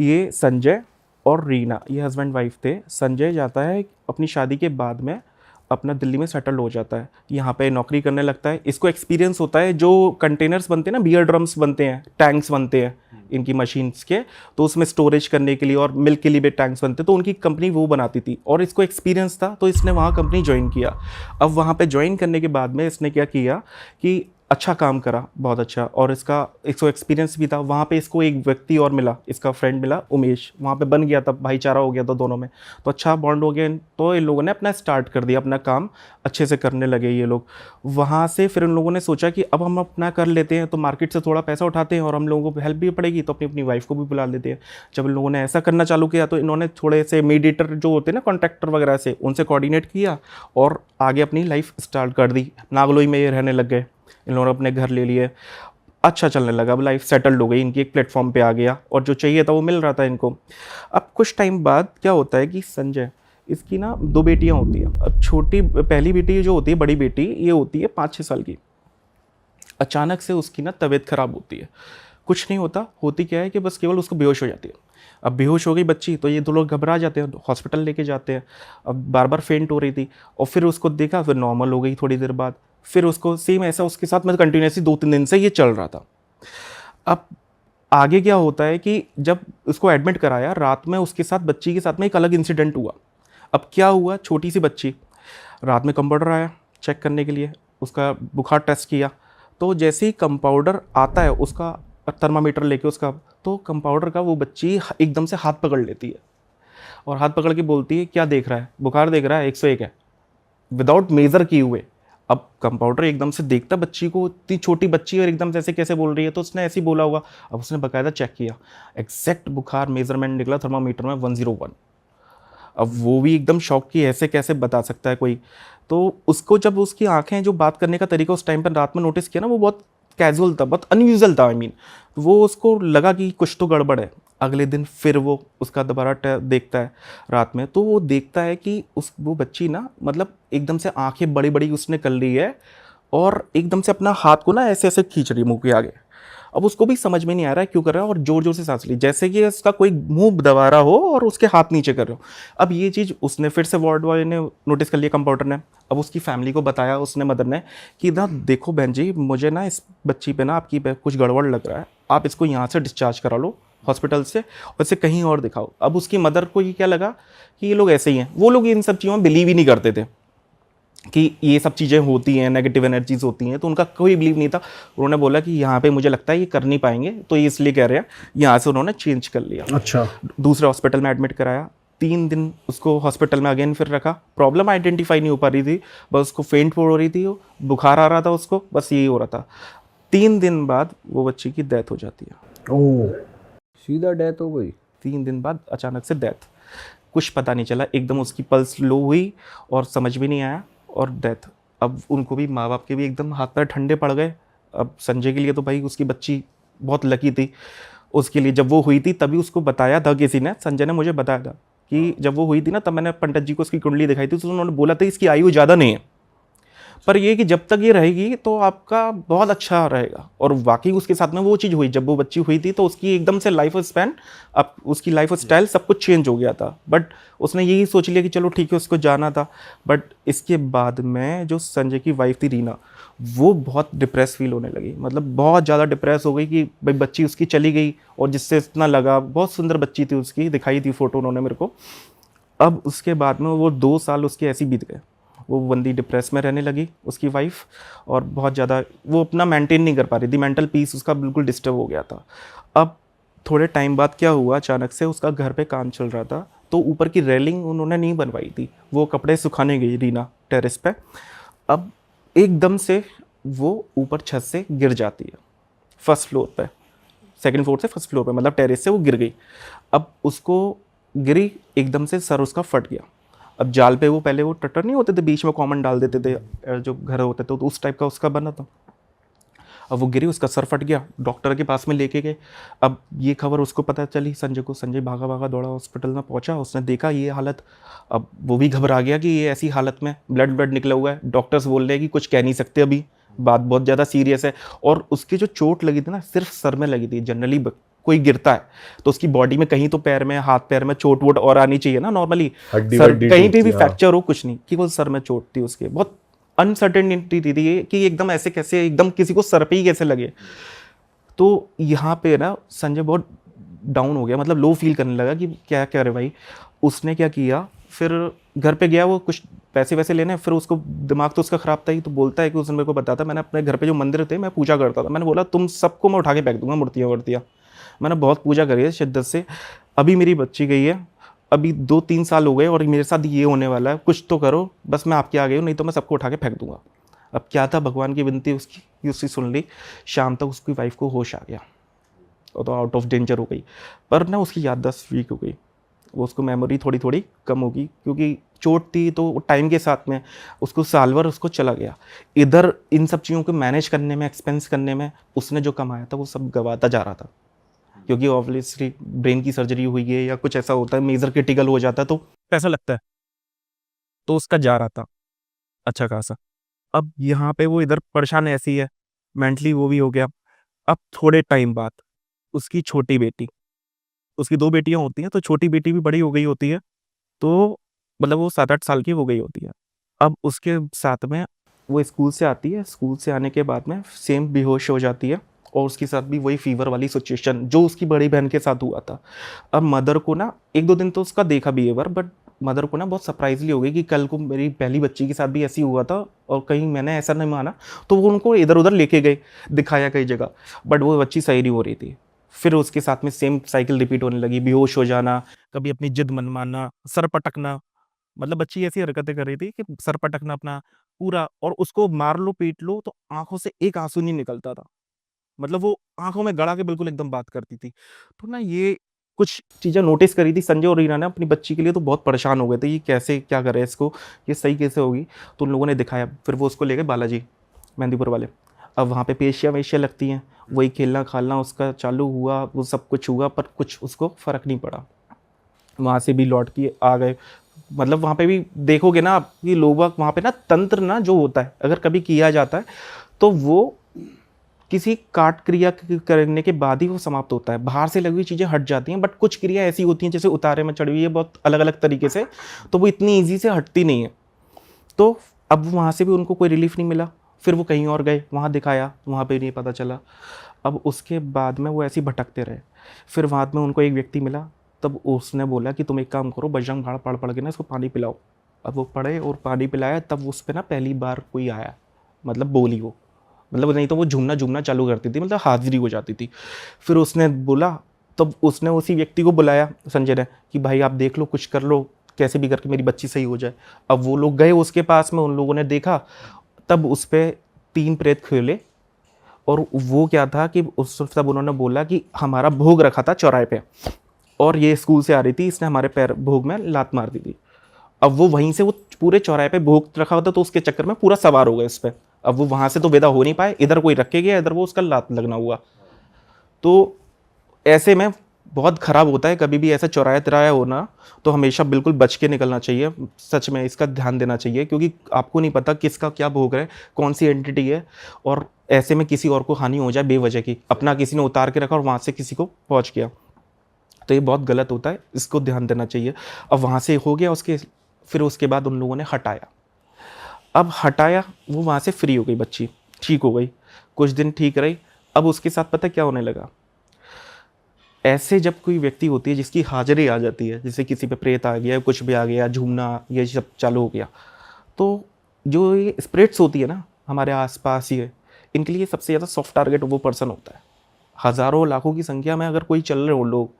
ये संजय और रीना ये हस्बैंड वाइफ थे। संजय जाता है अपनी शादी के बाद में अपना दिल्ली में सेटल हो जाता है, यहाँ पे नौकरी करने लगता है। इसको एक्सपीरियंस होता है जो कंटेनर्स बनते हैं ना, बियर ड्रम्स बनते हैं, टैंक्स बनते हैं इनकी मशीन्स के, तो उसमें स्टोरेज करने के लिए और मिल्क के लिए भी टैंक्स बनते, तो उनकी कंपनी वो बनाती थी और इसको एक्सपीरियंस था, तो इसने वहाँ कंपनी ज्वाइन किया। अब वहाँ पे ज्वाइन करने के बाद में इसने क्या किया कि अच्छा काम करा, बहुत अच्छा, और इसको एक्सपीरियंस भी था। वहाँ पे इसको एक व्यक्ति और मिला, इसका फ्रेंड मिला उमेश, वहाँ पे बन गया था, भाईचारा हो गया था दोनों में, तो अच्छा बॉन्ड हो गया। तो इन लोगों ने अपना स्टार्ट कर दिया, अपना काम अच्छे से करने लगे ये लोग। वहाँ से फिर उन लोगों ने सोचा कि अब हम अपना कर लेते हैं तो मार्केट से थोड़ा पैसा उठाते हैं और हम लोगों को हेल्प भी पड़ेगी, तो अपनी अपनी वाइफ को भी बुला लेते हैं। जब इन लोगों ने ऐसा करना चालू किया तो इन्होंने थोड़े से मीडिएटर जो होते हैं ना, कॉन्ट्रैक्टर वगैरह से, उनसे कोऑर्डिनेट किया और आगे अपनी लाइफ स्टार्ट कर दी। नागलोई में ये रहने लग गए, इन लोगों ने अपने घर ले लिए, अच्छा चलने लगा, अब लाइफ सेटल्ड हो गई इनकी, एक प्लेटफॉर्म पे आ गया और जो चाहिए था वो मिल रहा था इनको। अब कुछ टाइम बाद क्या होता है कि संजय, इसकी ना 2 बेटियां होती हैं। अब छोटी पहली बेटी जो होती है, बड़ी बेटी, ये होती है 5-6 साल की। अचानक से उसकी ना तबीयत खराब होती है। कुछ नहीं होता, होती क्या है कि बस केवल उसको बेहोश हो जाती है। अब बेहोश हो गई बच्ची तो ये 2 लोग घबरा जाते हैं, हॉस्पिटल लेके जाते हैं। अब बार बार फेंट हो रही थी और फिर उसको देखा, फिर नॉर्मल हो गई थोड़ी देर बाद। फिर उसको सेम ऐसा उसके साथ में कंटिन्यूसली 2-3 दिन से ये चल रहा था। अब आगे क्या होता है कि जब उसको एडमिट कराया, रात में उसके साथ, बच्ची के साथ में एक अलग इंसिडेंट हुआ। अब क्या हुआ, छोटी सी बच्ची, रात में कंपाउंडर आया चेक करने के लिए, उसका बुखार टेस्ट किया, तो जैसे ही कंपाउंडर आता है उसका थर्मामीटर लेके उसका, तो कंपाउंडर का वो बच्ची एकदम से हाथ पकड़ लेती है और हाथ पकड़ के बोलती है क्या देख रहा है, बुखार देख रहा है, 101 है, विदाउट मेजर किए हुए। अब कंपाउंडर एकदम से देखता बच्ची को, इतनी छोटी बच्ची और एकदम से ऐसे कैसे बोल रही है, तो उसने ऐसे ही बोला होगा। अब उसने बाकायदा चेक किया, एग्जैक्ट बुखार मेजरमेंट निकला थर्मामीटर में 101। अब वो भी एकदम शॉक की, ऐसे कैसे बता सकता है कोई। तो उसको जब उसकी आंखें, जो बात करने का तरीका उस टाइम पर रात में नोटिस किया ना, वो बहुत कैजुअल था, बहुत अनयूजुअल था। आई मीन वो उसको लगा कि कुछ तो गड़बड़ है। अगले दिन फिर वो उसका दोबारा देखता है रात में, तो वो देखता है कि वो बच्ची ना, मतलब एकदम से आंखें बड़ी बड़ी उसने कर ली है और एकदम से अपना हाथ को ना ऐसे ऐसे खींच रही है मुंह के आगे। अब उसको भी समझ में नहीं आ रहा है क्यों कर रहा है, और जोर जोर से सांस ली, जैसे कि इसका कोई मुंह दबा रहा हो और उसके हाथ नीचे कर रहे हो। अब ये चीज़ उसने फिर से वार्ड बॉय ने नोटिस कर लिया, कंपाउंडर ने। अब उसकी फैमिली को बताया उसने, मदर ने, कि ना देखो बहन जी, मुझे ना इस बच्ची पे ना आपकी पे कुछ गड़बड़ लग रहा है, आप इसको यहाँ से डिस्चार्ज करा लो हॉस्पिटल से और इसे कहीं और दिखाओ। अब उसकी मदर को ये क्या लगा कि ये लोग ऐसे ही हैं, वो लोग इन सब चीज़ों में बिलीव ही नहीं करते थे कि ये सब चीज़ें होती हैं, नेगेटिव एनर्जीज होती हैं, तो उनका कोई बिलीव नहीं था। उन्होंने बोला कि यहाँ पे मुझे लगता है ये कर नहीं पाएंगे, तो ये इसलिए कह रहे हैं, यहाँ से उन्होंने चेंज कर लिया। अच्छा। दूसरे हॉस्पिटल में एडमिट कराया, 3 दिन उसको हॉस्पिटल में अगेन फिर रखा। प्रॉब्लम आइडेंटिफाई नहीं हो पा रही थी, बस उसको फेंट हो रही थी, बुखार आ रहा था उसको, बस यही हो रहा था। 3 दिन बाद वो बच्ची की डेथ हो जाती है। ओह, सीधा डेथ हो गई? 3 दिन बाद अचानक से डेथ, कुछ पता नहीं चला, एकदम उसकी पल्स लो हुई और समझ भी नहीं आया और डेथ। अब उनको भी, माँ बाप के भी एकदम हाथ पैर ठंडे पड़ गए। अब संजय के लिए तो भाई उसकी बच्ची बहुत लकी थी, उसके लिए जब वो हुई थी तभी उसको बताया था किसी ने, संजय ने मुझे बताया था कि जब वो हुई थी ना, तब मैंने पंडित जी को उसकी कुंडली दिखाई थी, तो उन्होंने बोला था इसकी आयु ज़्यादा नहीं है, पर ये कि जब तक ये रहेगी तो आपका बहुत अच्छा रहेगा। और वाकई उसके साथ में वो चीज़ हुई, जब वो बच्ची हुई थी तो उसकी एकदम से लाइफ स्पैन, अब उसकी लाइफ स्टाइल सब कुछ चेंज हो गया था। बट उसने यही सोच लिया कि चलो ठीक है, उसको जाना था। बट इसके बाद में जो संजय की वाइफ थी रीना, वो बहुत डिप्रेस फील होने लगी, मतलब बहुत ज़्यादा डिप्रेस हो गई कि भाई बच्ची उसकी चली गई और जिससे इतना लगा, बहुत सुंदर बच्ची थी उसकी, दिखाई थी फ़ोटो उन्होंने मेरे को। अब उसके बाद में वो 2 साल उसके ऐसे ही बीत गए, वो बंदी डिप्रेस में रहने लगी उसकी वाइफ, और बहुत ज़्यादा वो अपना मेंटेन नहीं कर पा रही थी, मेंटल पीस उसका बिल्कुल डिस्टर्ब हो गया था। अब थोड़े टाइम बाद क्या हुआ, अचानक से उसका घर पे काम चल रहा था, तो ऊपर की रेलिंग उन्होंने नहीं बनवाई थी, वो कपड़े सुखाने गई रीना टेरेस पे। अब एकदम से वो ऊपर छत से गिर जाती है, फर्स्ट फ्लोर पे, सेकंड फ्लोर से फर्स्ट फ्लोर पे, मतलब टेरेस से वो गिर गई। अब उसको गिरी, एकदम से सर उसका फट गया। अब जाल पे वो पहले वो टटर नहीं होते थे, बीच में कॉमन डाल देते थे जो घर होते थे, तो उस टाइप का उसका बना था। अब वो गिरी, उसका सर फट गया, डॉक्टर के पास में लेके गए। अब ये खबर उसको पता चली संजय को, संजय भागा भागा दौड़ा हॉस्पिटल में पहुंचा, उसने देखा ये हालत। अब वो भी घबरा गया कि ये ऐसी हालत में, ब्लड ब्लड निकला हुआ है, डॉक्टर्स बोल रहे हैं कि कुछ कह नहीं सकते अभी, बात बहुत ज़्यादा सीरियस है। और उसकी जो चोट लगी थी ना, सिर्फ सर में लगी थी, जनरली कोई गिरता है तो उसकी बॉडी में कहीं तो पैर में हाथ पैर में चोट वोट और आनी चाहिए ना नॉर्मली, हड्डी सर वड्डी कहीं पे भी टूटती है, हाँ। फ्रैक्चर हो कुछ नहीं, केवल सर में चोट थी उसके, बहुत अनसर्टेनिटी थी ये कि एकदम ऐसे कैसे एकदम किसी को सर पे ही कैसे लगे। तो यहाँ पे ना संजय बहुत डाउन हो गया, मतलब लो फील करने लगा कि क्या करे भाई। उसने क्या किया, फिर घर पे गया वो कुछ पैसे वैसे लेने, फिर उसको दिमाग तो उसका ख़राब था ही, तो बोलता है कि उसने मेरे को बताया था मैंने अपने घर पे जो मंदिर थे मैं पूजा करता था, मैंने बोला तुम सबको मैं उठा के फेंक दूंगा मूर्तियाँ वूर्तियाँ, मैंने बहुत पूजा करी है शिद्दत से, अभी मेरी बच्ची गई है, अभी 2-3 साल हो गए और मेरे साथ ये होने वाला है, कुछ तो करो, बस मैं आपके आ गई हूँ, नहीं तो मैं सबको उठा के फेंक दूंगा। अब क्या था, भगवान की विनती उसकी सुन ली, शाम तक उसकी वाइफ को होश आ गया, वो तो आउट ऑफ डेंजर हो गई, पर ना उसकी याददाश्त वीक हो गई, वो उसको मेमोरी थोड़ी थोड़ी कम होगी क्योंकि चोट थी, तो टाइम के साथ में उसको साल भर उसको चला गया। इधर इन सब चीज़ों को मैनेज करने में, एक्सपेंस करने में उसने जो कमाया था वो सब गवाता जा रहा था, क्योंकि ऑब्वियसली ब्रेन की सर्जरी हुई है या कुछ ऐसा होता है मेजर क्रिटिकल हो जाता है तो पैसा लगता है, तो उसका जा रहा था अच्छा खासा। अब यहाँ पे वो इधर परेशान ऐसी है, मेंटली वो भी हो गया। अब थोड़े टाइम बाद उसकी छोटी बेटी, उसकी 2 बेटियाँ होती हैं, तो छोटी बेटी भी बड़ी हो गई होती है, तो मतलब वो 7-8 साल की हो गई होती है। अब उसके साथ में वो स्कूल से आती है, स्कूल से आने के बाद में सेम बेहोश हो जाती है और उसके साथ भी वही फीवर वाली सिचुएशन जो उसकी बड़ी बहन के साथ हुआ था। अब मदर को ना 1-2 दिन तो उसका देखा बिहेवियर, बट मदर को ना बहुत सरप्राइजली हो गई कि कल को मेरी पहली बच्ची के साथ भी ऐसी हुआ था और कहीं मैंने ऐसा नहीं माना, तो वो उनको इधर उधर लेके गए, दिखाया कई जगह, बट वो बच्ची सही नहीं हो रही थी। फिर उसके साथ में सेम साइकिल रिपीट होने लगी, बेहोश हो जाना, कभी अपनी जिद मनमाना, सर पटकना, मतलब बच्ची ऐसी हरकतें कर रही थी कि सर पटकना अपना पूरा, और उसको मार लो पीट लो तो आंखों से एक आंसू नहीं निकलता था, मतलब वो आंखों में गड़ा के बिल्कुल एकदम बात करती थी। तो ना ये कुछ चीज़ें नोटिस करी थी संजय और रीना ने अपनी बच्ची के लिए, तो बहुत परेशान हो गए थे ये कैसे क्या करें इसको, ये सही कैसे होगी। तो उन लोगों ने दिखाया, फिर वो उसको ले गए बालाजी मेहंदीपुर वाले। अब वहाँ पे पेशियाँ वेशियाँ लगती हैं, वही खेलना खालना उसका चालू हुआ, वो सब कुछ हुआ, पर कुछ उसको फ़र्क नहीं पड़ा। वहाँ से भी लौट के आ गए, मतलब वहाँ पे भी देखोगे ना आप कि लोग वहाँ पे ना तंत्र ना जो होता है अगर कभी किया जाता है तो वो किसी काट क्रिया करने के बाद ही वो समाप्त होता है, बाहर से लगी हुई चीज़ें हट जाती हैं, बट कुछ क्रिया ऐसी होती हैं जैसे उतारे में चढ़ी हुई है बहुत अलग अलग तरीके से, तो वो इतनी ईजी से हटती नहीं है। तो अब वहाँ से भी उनको कोई रिलीफ नहीं मिला, फिर वो कहीं और गए, वहाँ दिखाया, वहाँ पे नहीं पता चला। अब उसके बाद में वो ऐसे ही भटकते रहे, फिर बाद में उनको एक व्यक्ति मिला, तब उसने बोला कि तुम एक काम करो, बजरंग बाण पढ़ पढ़ के ना इसको पानी पिलाओ। अब वो पढ़े और पानी पिलाया, तब उस पर ना पहली बार कोई आया, मतलब बोली वो, मतलब नहीं तो वो झूमना झूमना चालू करती थी, मतलब हाजिरी हो जाती थी। फिर उसने बोला, तब उसने उसी व्यक्ति को बुलाया संजय ने कि भाई आप देख लो, कुछ कर लो, कैसे भी करके मेरी बच्ची सही हो जाए। अब वो लोग गए उसके पास में, उन लोगों ने देखा, तब उस पर 3 प्रेत खेले, और वो क्या था कि उस तब उन्होंने बोला कि हमारा भोग रखा था चौराहे पे और ये स्कूल से आ रही थी, इसने हमारे पैर भोग में लात मार दी थी। अब वो वहीं से वो पूरे चौराहे पे भोग रखा होता, तो उसके चक्कर में पूरा सवार हो गए इस पर। अब वो वहां से तो विदा हो नहीं पाए, इधर कोई रख के गया, इधर वो उसका लात लगना हुआ। तो ऐसे में बहुत ख़राब होता है, कभी भी ऐसा चौराया तिराया होना तो हमेशा बिल्कुल बच के निकलना चाहिए, सच में इसका ध्यान देना चाहिए, क्योंकि आपको नहीं पता किसका क्या भोग है, कौन सी एंटिटी है, और ऐसे में किसी और को हानि हो जाए बेवजह की, अपना किसी ने उतार के रखा और वहाँ से किसी को पहुँच गया, तो ये बहुत गलत होता है, इसको ध्यान देना चाहिए। अब वहाँ से हो गया उसके, फिर उसके बाद उन लोगों ने हटाया। अब हटाया, वो वहाँ से फ्री हो गई बच्ची, ठीक हो गई, कुछ दिन ठीक रही। अब उसके साथ पता क्या होने लगा, ऐसे जब कोई व्यक्ति होती है जिसकी हाजिरी आ जाती है, जैसे किसी पे प्रेत आ गया, कुछ भी आ गया, झूमना ये सब चालू हो गया, तो जो ये स्पिरिट्स होती है ना हमारे आसपास ही है, इनके लिए सबसे ज़्यादा सॉफ्ट टारगेट वो पर्सन होता है। हज़ारों लाखों की संख्या में अगर कोई चल रहे हो लोग,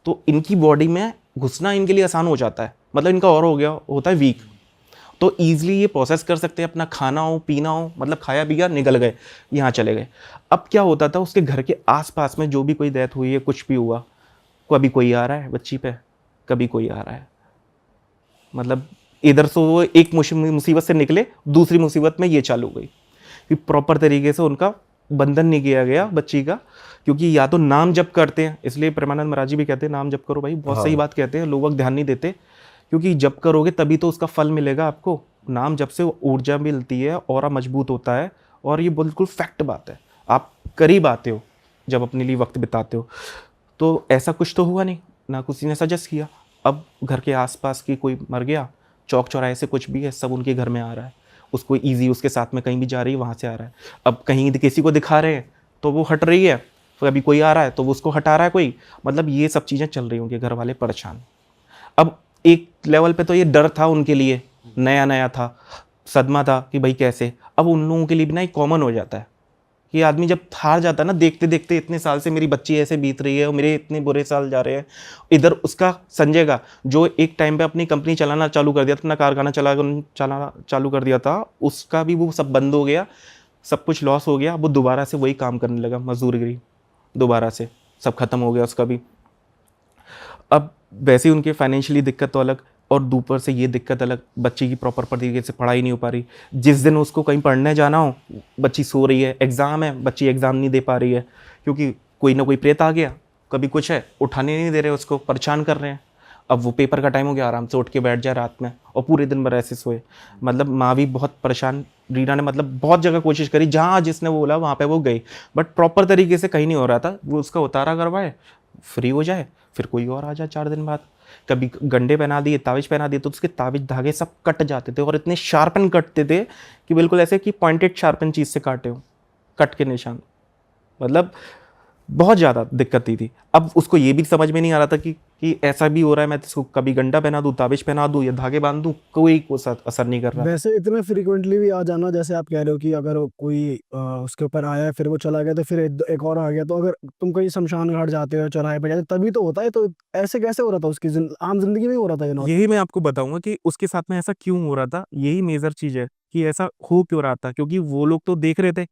तो इनकी बॉडी में घुसना इनके लिए आसान हो जाता है, मतलब इनका और हो गया होता है वीक, तो ईजिली ये प्रोसेस कर सकते हैं, अपना खाना हो पीना हो, मतलब खाया पिया निकल गए, यहाँ चले गए। अब क्या होता था, उसके घर के आसपास में जो भी कोई डेथ हुई है, कुछ भी हुआ, कभी कोई आ रहा है बच्ची पे, कभी कोई आ रहा है, मतलब इधर से वो एक मुसीबत से निकले, दूसरी मुसीबत में ये चालू हो गई कि प्रॉपर तरीके से उनका बंधन नहीं किया गया बच्ची का, क्योंकि या तो नाम जप करते हैं, इसलिए प्रेमानंद महाराज जी भी कहते हैं नाम जप करो भाई, बहुत सही बात कहते हैं, लोग ध्यान नहीं देते, क्योंकि जप करोगे तभी तो उसका फल मिलेगा आपको। नाम जप से ऊर्जा मिलती है, ऑरा मजबूत होता है, और ये बिल्कुल फैक्ट बात है, आप करीब आते हो जब अपने लिए वक्त बिताते हो। तो ऐसा कुछ तो हुआ नहीं, ना किसी ने सजेस्ट किया। अब घर के आसपास की कोई मर गया, चौक चौराहे से कुछ भी है, सब उनके घर में आ रहा है, उसको ईजी उसके साथ में कहीं भी जा रही है वहाँ से आ रहा है। अब कहीं किसी को दिखा रहे हैं तो वो हट रही है, तो अभी कोई आ रहा है तो वो उसको हटा रहा है कोई, मतलब ये सब चीज़ें चल रही होंगी, घर वाले परेशान। अब एक लेवल पे तो ये डर था उनके लिए, नया नया था, सदमा था कि भाई कैसे। अब उन लोगों के लिए भी ना एक कॉमन हो जाता है कि आदमी जब हार जाता है ना, देखते देखते इतने साल से मेरी बच्ची ऐसे बीत रही है और मेरे इतने बुरे साल जा रहे हैं। इधर उसका संजय का जो एक टाइम पे अपनी कंपनी चलाना चालू कर दिया था, अपना कारखाना चलाना चालू कर दिया था, उसका भी वो सब बंद हो गया, सब कुछ लॉस हो गया। वो दोबारा से वही काम करने लगा, मजदूरी, दोबारा से सब खत्म हो गया उसका भी। अब वैसे ही उनके फाइनेंशियली दिक्कत तो अलग, और ऊपर से ये दिक्कत अलग, बच्ची की प्रॉपर तरीके से पढ़ाई नहीं हो पा रही। जिस दिन उसको कहीं पढ़ने जाना हो, बच्ची सो रही है, एग्ज़ाम है, बच्ची एग्ज़ाम नहीं दे पा रही है, क्योंकि कोई ना कोई प्रेत आ गया, कभी कुछ है, उठाने नहीं दे रहे, उसको परेशान कर रहे हैं। अब वो पेपर का टाइम हो गया, आराम से उठ के बैठ जाए रात में और पूरे दिन भर ऐसे सोए। मतलब माँ भी बहुत परेशान, रीना ने मतलब बहुत जगह कोशिश करी, जहाँ जिसने बोला वहाँ पे वो गई, बट प्रॉपर तरीके से कहीं नहीं हो रहा था। वो उसका उतारा करवाए, फ्री हो जाए, फिर कोई और आ जाए 4 दिन बाद। कभी गंडे पहना दिए, तावीज पहना दिए, तो उसके तावीज धागे सब कट जाते थे, और इतने शार्पन कटते थे कि बिल्कुल ऐसे कि पॉइंटेड शार्पन चीज़ से काटे हो, कट के निशान। मतलब बहुत ज़्यादा दिक्कत थी। अब उसको ये भी समझ में नहीं आ रहा था कि ऐसा भी हो रहा है, मैं इसको कभी गंडा पहना दूँ, ताबिज पहना दूँ या धागे बांध दूँ, कोई को असर नहीं कर रहा। वैसे इतने फ्रीक्वेंटली भी आ जाना, जैसे आप कह रहे हो कि अगर कोई उसके ऊपर आया फिर वो चला गया तो फिर एक और आ गया, तो अगर तुम कहीं शमशान घाट जाते हो, चौराहे पे जाते हो, तभी तो होता है। तो ऐसे कैसे हो रहा था उसकी आम जिंदगी में हो रहा था ये यही मैं आपको बताऊंगा कि उसके साथ में ऐसा क्यों हो रहा था। यही मेजर चीज़ है कि ऐसा हो क्यों रहा था, क्योंकि वो लोग तो देख रहे थे,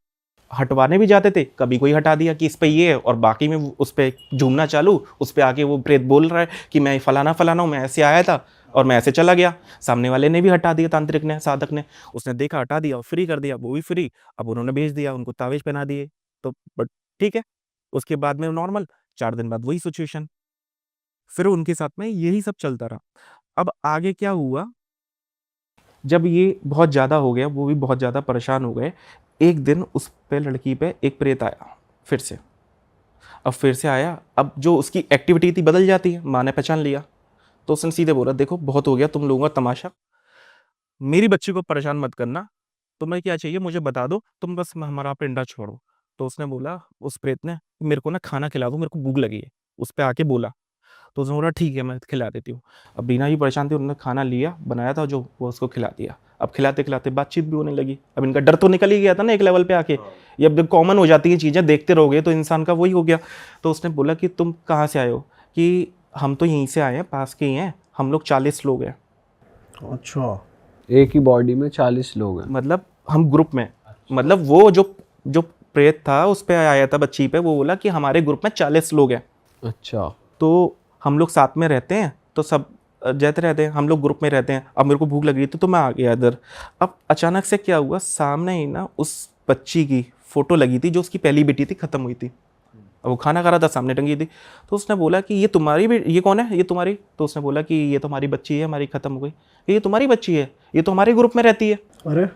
हटवाने भी जाते थे, कभी कोई हटा दिया कि इस पे ये है, और बाकी में उस पे झूमना चालू, उस पे आके वो प्रेत बोल रहा है कि मैं फलाना फलाना हूँ, मैं ऐसे आया था और मैं ऐसे चला गया। सामने वाले ने भी हटा दिया, तांत्रिक ने, साधक ने, उसने देखा हटा दिया, फ्री कर दिया, वो भी फ्री। अब उन्होंने भेज दिया, उनको तावेज पहना दिए, तो बट ठीक है। उसके बाद में नॉर्मल, 4 दिन बाद वही सिचुएशन, फिर उनके साथ में यही सब चलता रहा। अब आगे क्या हुआ, जब ये बहुत ज़्यादा हो गया, वो भी बहुत ज़्यादा परेशान हो गए। एक दिन उस पे लड़की पे एक प्रेत आया फिर से। अब फिर से आया, अब जो उसकी एक्टिविटी थी बदल जाती है, माँ ने पहचान लिया, तो उसने सीधे बोला, देखो बहुत हो गया तुम लोगों का तमाशा, मेरी बच्ची को परेशान मत करना, तुम्हें क्या चाहिए मुझे बता दो, तुम बस हमारा पिंडा छोड़ो। तो उसने बोला, उस प्रेत ने, मेरे को ना खाना खिला दो, मेरे को भूख लगी है, उस पर आके बोला। तो उसने बोला ठीक है मैं खिला देती हूँ। अब बीना ही परेशान थी, उन्होंने खाना लिया, बनाया था जो, वो उसको खिला दिया। अब खिलाते खिलाते बातचीत भी होने लगी। अब इनका डर तो निकल ही गया था ना एक लेवल पे आके, ये अब कॉमन हो जाती हैं चीज़ें, देखते रहोगे तो इंसान का वही हो गया। तो उसने बोला कि तुम कहाँ से आए हो, कि हम तो यहीं से आए हैं, पास के ही हैं, हम लोग 40 लोग हैं। अच्छा, एक ही बॉडी में 40 लोग हैं? मतलब हम ग्रुप में, मतलब वो जो जो प्रेत था उस पे आया था बच्ची पे, वो बोला कि हमारे ग्रुप में 40 लोग हैं, अच्छा। तो हम लोग साथ में रहते हैं, तो सब जाते रहते हैं, हम लोग ग्रुप में रहते हैं। अब मेरे को भूख लग रही थी तो मैं आ गया इधर। अब अचानक से क्या हुआ, सामने ही ना उस बच्ची की फोटो लगी थी जो उसकी पहली बेटी थी, खत्म हुई थी। अब वो खाना खा रहा था, सामने टंगी थी। तो उसने बोला कि ये तुम्हारी ये कौन है, ये तुम्हारी? तो उसने बोला कि ये तो हमारी बच्ची है, हमारी खत्म हो गई। ये तुम्हारी बच्ची है, ये तो हमारे ग्रुप में रहती है। अरे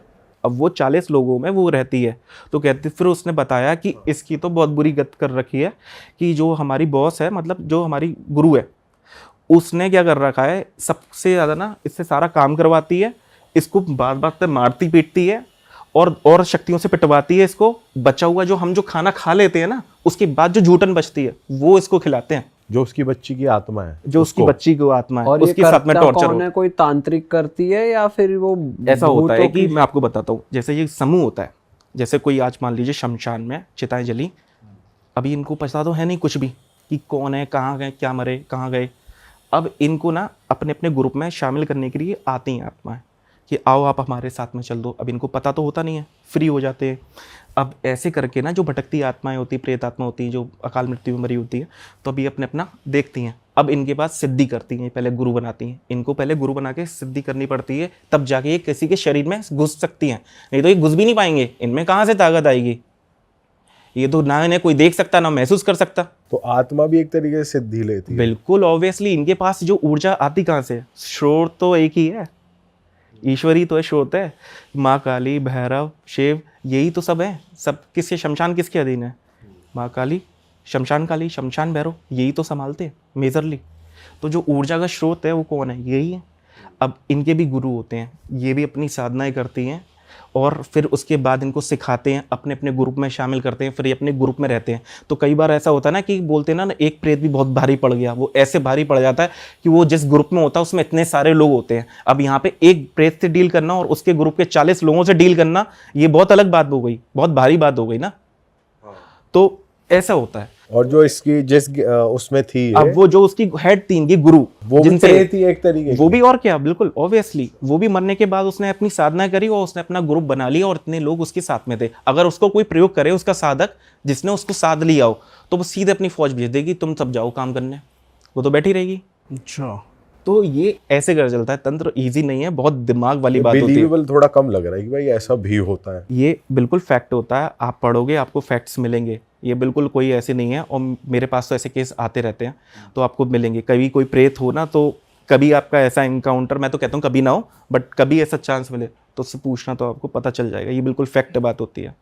अब वो 40 लोगों में वो रहती है। तो कहते, फिर उसने बताया कि इसकी तो बहुत बुरी गत कर रखी है, कि जो हमारी बॉस है, मतलब जो हमारी गुरु है, उसने क्या कर रखा है, सबसे ज़्यादा ना इससे सारा काम करवाती है, इसको बात बात पे मारती पीटती है, और शक्तियों से पिटवाती है इसको। बचा हुआ जो हम जो खाना खा लेते हैं ना, उसके बाद जो जूठन बचती है वो इसको खिलाते हैं, जो उसकी बच्ची की आत्मा है, जो उसकी बच्ची को आत्मा है, और ये उसके साथ में करता टॉर्चर कौन हो। है? कोई तांत्रिक करती है या फिर वो ऐसा होता है भूतों कि की? मैं आपको बताता हूँ, जैसे ये समूह होता है, जैसे कोई आज मान लीजिए शमशान में चिताएं जली, अभी इनको पता तो है नहीं कुछ भी कि कौन है, कहाँ गए, क्या मरे, कहाँ गए। अब इनको ना अपने अपने ग्रुप में शामिल करने के लिए आती हैं आत्माएं कि आओ आप हमारे साथ में चल दो। अब इनको पता तो होता नहीं है, फ्री हो जाते हैं। अब ऐसे करके ना जो भटकती आत्माएं होती, प्रेत आत्मा होती है, जो अकाल मृत्यु में मरी होती है, तो अभी अपने अपना देखती हैं। अब इनके पास सिद्धि करती हैं, पहले गुरु बनाती हैं, इनको पहले गुरु बना के सिद्धि करनी पड़ती है, तब जाके ये किसी के शरीर में घुस सकती हैं, नहीं तो ये घुस भी नहीं पाएंगे। इनमें कहाँ से ताकत आएगी, ये तो ना इन्हें कोई देख सकता ना महसूस कर सकता। तो आत्मा भी एक तरीके से सिद्धि लेती है। बिल्कुल ऑब्वियसली, इनके पास जो ऊर्जा आती कहाँ से, स्रोत तो एक ही है, ईश्वरी तो है, स्रोत है। माँ काली, भैरव, शिव, यही तो सब है। सब किसके, शमशान किसके अधीन है? माँ काली, शमशान काली, शमशान भैरव, यही तो संभालते हैं मेजरली। तो जो ऊर्जा का स्रोत है वो कौन है? यही है। अब इनके भी गुरु होते हैं, ये भी अपनी साधनाएं करती हैं और फिर उसके बाद इनको सिखाते हैं, अपने अपने ग्रुप में शामिल करते हैं, फिर ये अपने ग्रुप में रहते हैं। तो कई बार ऐसा होता है ना कि बोलते हैं ना एक प्रेत भी बहुत भारी पड़ गया, वो ऐसे भारी पड़ जाता है कि वो जिस ग्रुप में होता है उसमें इतने सारे लोग होते हैं। अब यहाँ पे एक प्रेत से डील करना और उसके ग्रुप के 40 लोगों से डील करना, ये बहुत अलग बात हो गई, बहुत भारी बात हो गई ना। तो ऐसा होता है। और जो इसकी जिस उसमें थी अब वो जो उसकी हेड थी इनकी गुरु, वो भी प्रेत थी एक तरीके वो की। भी, और क्या, बिल्कुल ऑब्वियसली वो भी मरने के बाद उसने अपनी साधना करी और उसने अपना ग्रुप बना लिया और इतने लोग उसके साथ में थे। अगर उसको कोई प्रयोग करे, उसका साधक जिसने उसको साध लिया हो, तो वो सीधे अपनी फौज भेज देगी, तुम सब जाओ काम करने, वो तो बैठी रहेगी। अच्छा, तो ये ऐसे कर चलता है तंत्र, इजी नहीं है, बहुत दिमाग वाली बात होती है। बिलीवेबल थोड़ा कम लग रहा है कि भाई ऐसा भी होता है। ये बिल्कुल फैक्ट होता है, आप पढ़ोगे आपको फैक्ट्स मिलेंगे, ये बिल्कुल कोई ऐसे नहीं है। और मेरे पास तो ऐसे केस आते रहते हैं, तो आपको मिलेंगे। कभी कोई प्रेत हो ना, तो कभी आपका ऐसा इनकाउंटर, मैं तो कहता हूँ कभी ना हो, बट कभी ऐसा चांस मिले तो उससे पूछना, तो आपको पता चल जाएगा। ये बिल्कुल फैक्ट बात होती है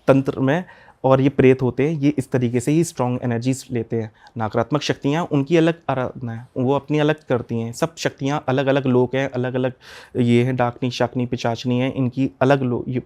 तंत्र में। और ये प्रेत होते हैं, ये इस तरीके से ही स्ट्रॉन्ग एनर्जीज लेते हैं। नकारात्मक शक्तियाँ उनकी अलग आराधना है, वो अपनी अलग करती हैं। सब शक्तियाँ अलग अलग लोग हैं, अलग अलग ये हैं, डाकनी, शाकनी, पिशाचनी है, इनकी अलग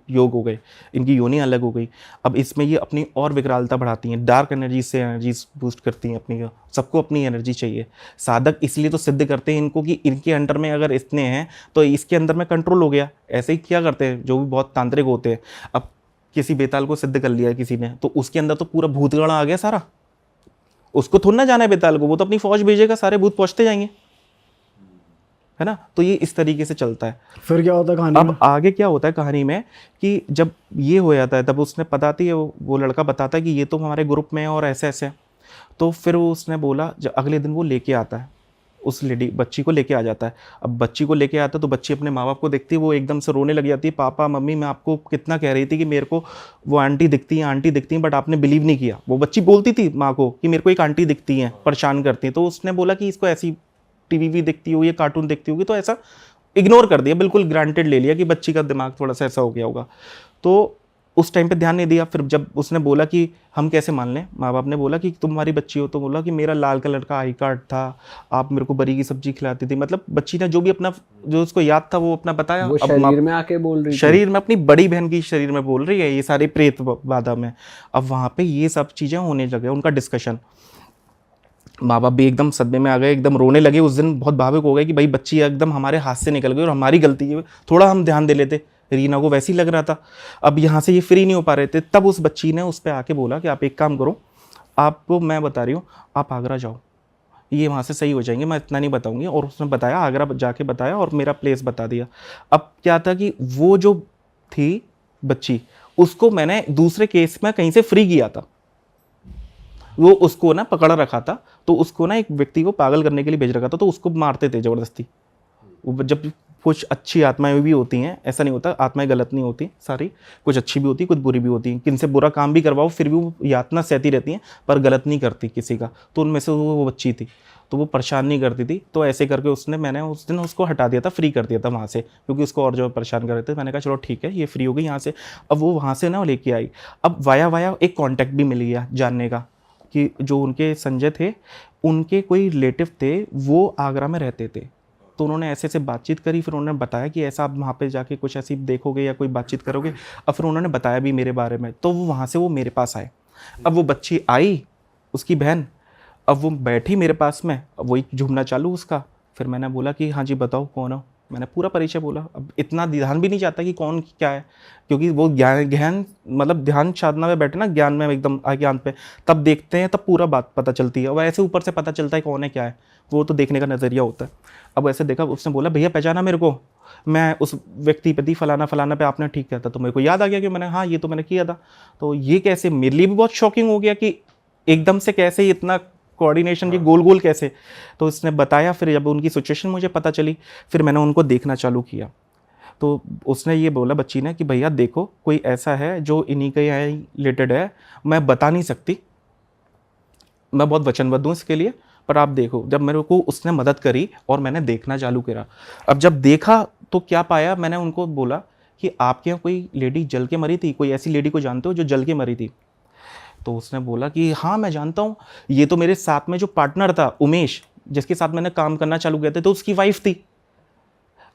योग हो गए, इनकी योनि अलग हो गई। अब इसमें ये अपनी और विकरालता बढ़ाती हैं, डार्क एनर्जी से एनर्जीज बूस्ट करती हैं अपनी। सबको अपनी एनर्जी चाहिए। साधक इसलिए तो सिद्ध करते हैं इनको कि इनके अंडर में अगर इतने हैं तो इसके अंदर में कंट्रोल हो गया। ऐसे ही क्या करते हैं जो भी बहुत तांत्रिक होते हैं। अब किसी बेताल को सिद्ध कर लिया किसी ने, तो उसके अंदर तो पूरा भूतगण आ गया सारा, उसको थोड़ा ना जाना है बेताल को, वो तो अपनी फौज भेजेगा, सारे भूत पहुंचते जाएंगे, है ना। तो ये इस तरीके से चलता है। फिर क्या होता है कहानी में? अब आगे क्या होता है कहानी में कि जब ये हो जाता है, तब उसने बताती है, वो लड़का बताता है कि ये तो हमारे ग्रुप में है और ऐसे ऐसे। तो फिर वो उसने बोला, जब अगले दिन वो लेके आता है, उस लेडी बच्ची को लेके आ जाता है। अब बच्ची को लेके आता है तो बच्ची अपने माँ बाप को देखती है, वो एकदम से रोने लग जाती है। पापा मम्मी, मैं आपको कितना कह रही थी कि मेरे को वो आंटी दिखती है, बट आपने बिलीव नहीं किया। वो बच्ची बोलती थी माँ को कि मेरे को एक आंटी दिखती हैं, परेशान करती हैं। तो उसने बोला कि इसको ऐसी टीवी भी दिखती होगी, कार्टून दिखती होगी, तो ऐसा इग्नोर कर दिया, बिल्कुल ग्रांटेड ले लिया कि बच्ची का दिमाग थोड़ा सा ऐसा हो गया होगा। तो उस टाइम पे ध्यान नहीं दिया। फिर जब उसने बोला कि हम कैसे मान लें, माँ बाप ने बोला कि तुम्हारी बच्ची हो, तो बोला कि मेरा लाल कलर का आई कार्ड था, आप मेरे को बरी की सब्जी खिलाती थी। मतलब बच्ची ने जो भी अपना, जो उसको याद था वो अपना बताया। वो अब शरीर में आके बोल रही थी। शरीर में, अपनी बड़ी बहन की शरीर में बोल रही है ये सारे प्रेत बाधा में। अब वहाँ पे ये सब चीज़ें होने लगे, उनका डिस्कशन। माँ बाप भी एकदम सदमे में आ गए, एकदम रोने लगे। उस दिन बहुत भावुक हो गए कि भाई बच्ची एकदम हमारे हाथ से निकल गई और हमारी गलती है, थोड़ा हम ध्यान दे लेते। रीना को वैसे ही लग रहा था। अब यहाँ से ये फ्री नहीं हो पा रहे थे। तब उस बच्ची ने उस पर आके बोला कि आप एक काम करो, आपको मैं बता रही हूँ, आप आगरा जाओ, ये वहाँ से सही हो जाएंगे, मैं इतना नहीं बताऊंगी। और उसने बताया, आगरा जाके बताया और मेरा प्लेस बता दिया। अब क्या था कि वो जो थी बच्ची, उसको मैंने दूसरे केस में कहीं से फ्री किया था। वो उसको ना पकड़ रखा था, तो उसको ना एक व्यक्ति को पागल करने के लिए भेज रखा था, तो उसको मारते थे ज़बरदस्ती। वो जब कुछ अच्छी आत्माएं भी होती हैं, ऐसा नहीं होता आत्माएं गलत नहीं होती सारी, कुछ अच्छी भी होती, कुछ बुरी भी होती हैं। किन से बुरा काम भी करवाओ फिर भी वो यातना सहती रहती हैं, पर गलत नहीं करती किसी का। तो उनमें से वो बच्ची थी, तो वो परेशान नहीं करती थी। तो ऐसे करके मैंने उस दिन उसको हटा दिया था, फ्री कर दिया था वहाँ से, क्योंकि उसको और जो परेशान कर रहे थे। मैंने कहा चलो ठीक है, ये फ्री हो गई यहाँ से। अब वो वहाँ से ना लेके आई। अब वाया एक कॉन्टैक्ट भी मिल गया जानने का कि जो उनके संजय थे, उनके कोई रिलेटिव थे, वो आगरा में रहते थे। तो उन्होंने ऐसे से बातचीत करी, फिर उन्होंने बताया कि ऐसा आप वहाँ पे जाके कुछ ऐसी देखोगे या कोई बातचीत करोगे। अब फिर उन्होंने बताया भी मेरे बारे में, तो वो वहाँ से वो मेरे पास आए। अब वो बच्ची आई, उसकी बहन, अब वो बैठी मेरे पास में, अब वही झूमना चालू उसका। फिर मैंने बोला कि हाँ जी बताओ कौन हो, मैंने पूरा परिचय बोला। अब इतना ध्यान भी नहीं चाहता कि कौन क्या है, क्योंकि वो ज्ञान मतलब ध्यान साधना में बैठे ना, ज्ञान में एकदम ज्ञान पे, तब देखते हैं, तब पूरा बात पता चलती है। और ऐसे ऊपर से पता चलता है कौन है क्या है, वो तो देखने का नज़रिया होता है। अब ऐसे देखा, उसने बोला भैया पहचाना मेरे को, मैं उस व्यक्ति पे थी, फलाना फलाना पे आपने ठीक किया था। तो मेरे को याद आ गया कि मैंने, हाँ ये तो मैंने किया था। तो ये कैसे, मेरे लिए भी बहुत शॉकिंग हो गया कि एकदम से कैसे इतना कोऑर्डिनेशन की गोल गोल कैसे। तो इसने बताया। फिर जब उनकी सिचुएशन मुझे पता चली, फिर मैंने उनको देखना चालू किया। तो उसने ये बोला बच्ची ने कि भैया देखो, कोई ऐसा है जो इन्हीं के यहाँ रिलेटेड है, मैं बता नहीं सकती, मैं बहुत वचनबद्ध हूँ इसके लिए, पर आप देखो। जब मेरे को उसने मदद करी और मैंने देखना चालू करा। अब जब देखा तो क्या पाया, मैंने उनको बोला कि आपके यहाँ कोई लेडी जल के मरी थी, कोई ऐसी लेडी को जानते हो जो जल के मरी थी? तो उसने बोला कि हाँ मैं जानता हूँ, ये तो मेरे साथ में जो पार्टनर था उमेश, जिसके साथ मैंने काम करना चालू किया था, तो उसकी वाइफ थी।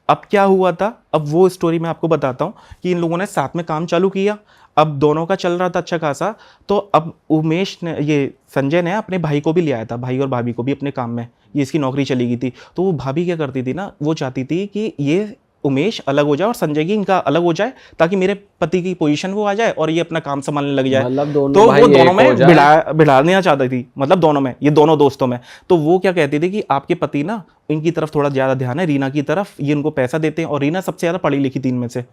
अब क्या हुआ था, अब वो स्टोरी मैं आपको बताता हूँ कि इन लोगों ने साथ में काम चालू किया, अब दोनों का चल रहा था अच्छा खासा। तो अब उमेश ने, ये संजय ने अपने भाई को भी ले आया था, भाई और भाभी को भी अपने काम में, ये इसकी नौकरी चली गई थी। तो वो भाभी क्या करती थी ना, वो चाहती थी कि ये उमेश अलग हो जाए और संजय की इनका अलग हो जाए, ताकि मेरे पति की पोजीशन वो आ जाए और ये अपना काम संभालने लग जाए। मतलब दोनों तो भाई वो दोनों एक हो में जाए। भिड़ाना चाहती थी, मतलब दोनों में, ये दोनों दोस्तों में। तो वो क्या कहती थी कि आपके पति ना, इनकी तरफ थोड़ा ज़्यादा ध्यान है, रीना की तरफ, ये उनको पैसा देते हैं, और रीना सबसे ज़्यादा पढ़ी लिखी थी इनमें से,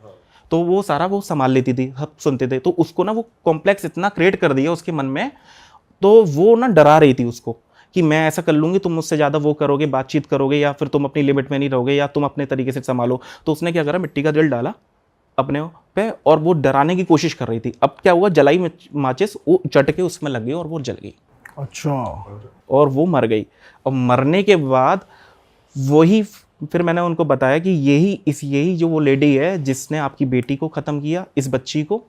तो वो सारा वो संभाल लेती थी, सब सुनते थे। तो उसको ना वो कॉम्प्लेक्स इतना क्रिएट कर दिया उसके मन में, तो वो ना डरा रही थी उसको कि मैं ऐसा कर लूंगी, तुम मुझसे ज़्यादा वो करोगे, बातचीत करोगे, या फिर तुम अपनी लिमिट में नहीं रहोगे, या तुम अपने तरीके से संभालो। तो उसने क्या करा, मिट्टी का दिल डाला अपने पे, और वो डराने की कोशिश कर रही थी। अब क्या हुआ, जलाई माचिस वो चट के उसमें लग गई और वो जल गई, अच्छा। और वो मर गई। और मरने के बाद वही, फिर मैंने उनको बताया कि यही जो वो लेडी है जिसने आपकी बेटी को ख़त्म किया, इस बच्ची को,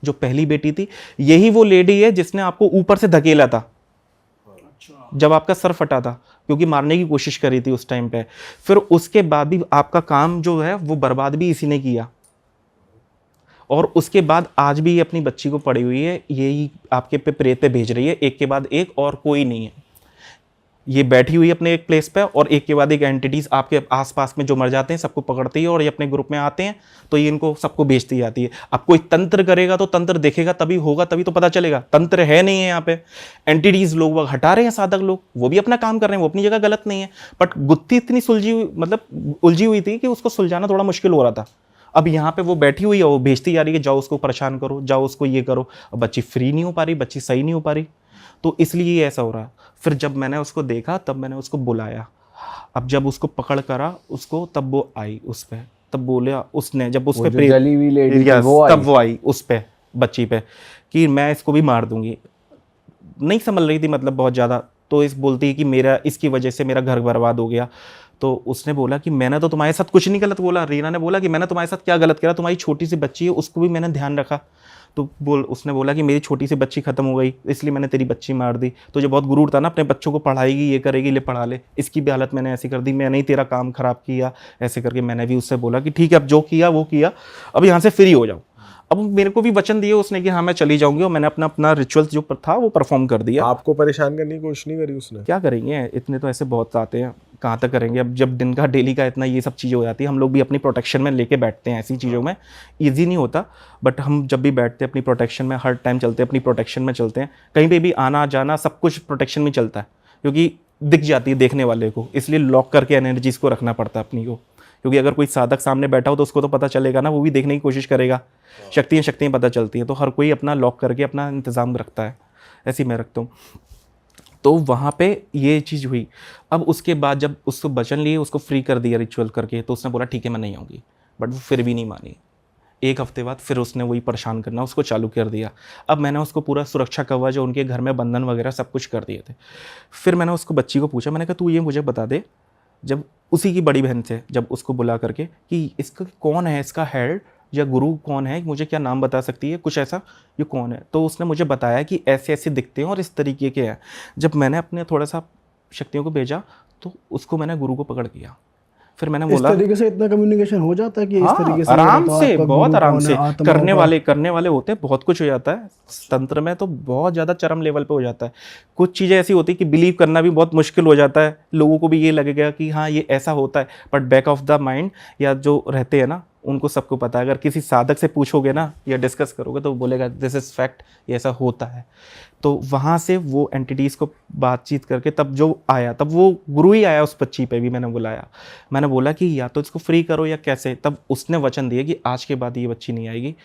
जो पहली बेटी थी, यही वो लेडी है जिसने आपको ऊपर से धकेला था जब आपका सर फटा था, क्योंकि मारने की कोशिश करी थी उस टाइम पे। फिर उसके बाद भी आपका काम जो है वो बर्बाद भी इसी ने किया, और उसके बाद आज भी ये अपनी बच्ची को पड़ी हुई है, यही आपके पे प्रेत पे भेज रही है, एक के बाद एक, और कोई नहीं है। ये बैठी हुई है अपने एक प्लेस पे, और एक के बाद एक एंटिटीज आपके आसपास में जो मर जाते हैं सबको पकड़ती है, और ये अपने ग्रुप में आते हैं, तो ये इनको सबको बेचती जाती है। अब कोई तंत्र करेगा तो तंत्र देखेगा तभी होगा, तभी तो पता चलेगा। तंत्र है नहीं है यहाँ पे, एंटिटीज लोग वह हटा रहे हैं, साधक लोग वो भी अपना काम कर रहे हैं, वो अपनी जगह गलत नहीं है, बट गुत्थी इतनी सुलझी हुई, मतलब उलझी हुई थी कि उसको सुलझाना थोड़ा मुश्किल हो रहा था। अब यहाँ पे वो बैठी हुई है, वो भेजती जा रही है, जाओ उसको परेशान करो, जाओ उसको ये करो। अब बच्ची फ्री नहीं हो पा रही, बच्ची सही नहीं हो पा रही, तो इसलिए ये ऐसा हो रहा। फिर जब मैंने उसको देखा तब मैंने उसको बुलाया, अब जब उसको पकड़ करा उसको, तब वो आई उस पे, तब बोला उसने, जब उस वो पे जो जली हुई लेडी थी, वो तब आई। वो आई उस पे, बच्ची पे, कि मैं इसको भी मार दूंगी। नहीं संभल रही थी मतलब बहुत ज़्यादा, तो इस बोलती है कि मेरा, इसकी वजह से मेरा घर बर्बाद हो गया। तो उसने बोला कि मैंने तो तुम्हारे साथ कुछ नहीं गलत बोला, रीना ने बोला कि मैंने तुम्हारे साथ क्या गलत किया, तुम्हारी छोटी सी बच्ची है, उसको भी मैंने ध्यान रखा। तो उसने बोला कि मेरी छोटी सी बच्ची खत्म हो गई, इसलिए मैंने तेरी बच्ची मार दी। तुझे बहुत गुरूर था ना, अपने बच्चों को पढ़ाएगी, ये करेगी, ले पढ़ा ले, इसकी भी हालत मैंने ऐसी कर दी, मैंने ही तेरा काम खराब किया, ऐसे करके मैंने भी उससे बोला कि ठीक है, अब जो किया वो किया, अब यहाँ से फ्री हो जाओ। अब मेरे को भी वचन दिए उसने कि हाँ मैं चली जाऊंगी, और मैंने अपना रिचुअल्स जो था वो परफॉर्म कर दिया। आपको परेशान करने की कोशिश नहीं करी उसने? क्या करेंगे, इतने तो ऐसे बहुत आते हैं, कहाँ तक करेंगे। अब जब दिन का डेली का इतना ये सब चीज़ें हो जाती है, हम लोग भी अपनी प्रोटेक्शन में लेके बैठते हैं ऐसी चीज़ों में। ईजी नहीं होता, बट हम जब भी बैठते हैं अपनी प्रोटेक्शन में, हर टाइम चलते हैं अपनी प्रोटेक्शन में, चलते हैं कहीं पे भी आना जाना सब कुछ प्रोटेक्शन में चलता है, क्योंकि दिख जाती है देखने वाले को, इसलिए लॉक करके एनर्जीज को रखना पड़ता है अपनी को। क्योंकि अगर कोई साधक सामने बैठा हो तो उसको तो पता चलेगा ना, वो भी देखने की कोशिश करेगा, शक्तियाँ पता चलती हैं, तो हर कोई अपना लॉक करके अपना इंतज़ाम रखता है, ऐसे ही मैं रखता हूँ। तो वहाँ पे ये चीज़ हुई। अब उसके बाद जब उसको वचन लिए, उसको फ्री कर दिया रिचुअल करके, तो उसने बोला ठीक है मैं नहीं आऊँगी, बट वो फिर भी नहीं मानी। एक हफ्ते बाद फिर उसने वही परेशान करना उसको चालू कर दिया। अब मैंने उसको पूरा सुरक्षा कवच जो उनके घर में बंधन वगैरह सब कुछ कर दिए थे। फिर मैंने उसको बच्ची को पूछा, मैंने कहा तू ये मुझे बता दे, जब उसी की बड़ी बहन से जब उसको बुला करके कि इसका कौन है, इसका हेड या गुरु कौन है, मुझे क्या नाम बता सकती है, कुछ ऐसा, ये कौन है। तो उसने मुझे बताया कि ऐसे ऐसे दिखते हैं और इस तरीके के हैं। जब मैंने अपने थोड़ा सा शक्तियों को भेजा तो उसको मैंने गुरु को पकड़ किया। फिर मैंने इस बोला तरीके से इतना कम्युनिकेशन हो जाता है कि इस हाँ, तरीके से आराम तो से, आपका बहुत गुरु आराम कौन से है, आत्माओं करने वाले होते हैं, बहुत कुछ हो जाता है तंत्र में, तो बहुत ज़्यादा चरम लेवल पे हो जाता है। कुछ चीज़ें ऐसी होती है कि बिलीव करना भी बहुत मुश्किल हो जाता है, लोगों को भी ये लगेगा कि हाँ ये ऐसा होता है, but back of the mind या जो रहते हैं ना उनको सबको पता है। अगर किसी साधक से पूछोगे ना या डिस्कस करोगे तो वो बोलेगा दिस इज़ फैक्ट, ये ऐसा होता है। तो वहाँ से वो एंटिटीज़ को बातचीत करके तब जो आया, तब वो गुरु ही आया, उस बच्ची पे भी मैंने बुलाया, मैंने बोला कि या तो इसको फ्री करो या कैसे। तब उसने वचन दिया कि आज के बाद ये बच्ची नहीं आएगी,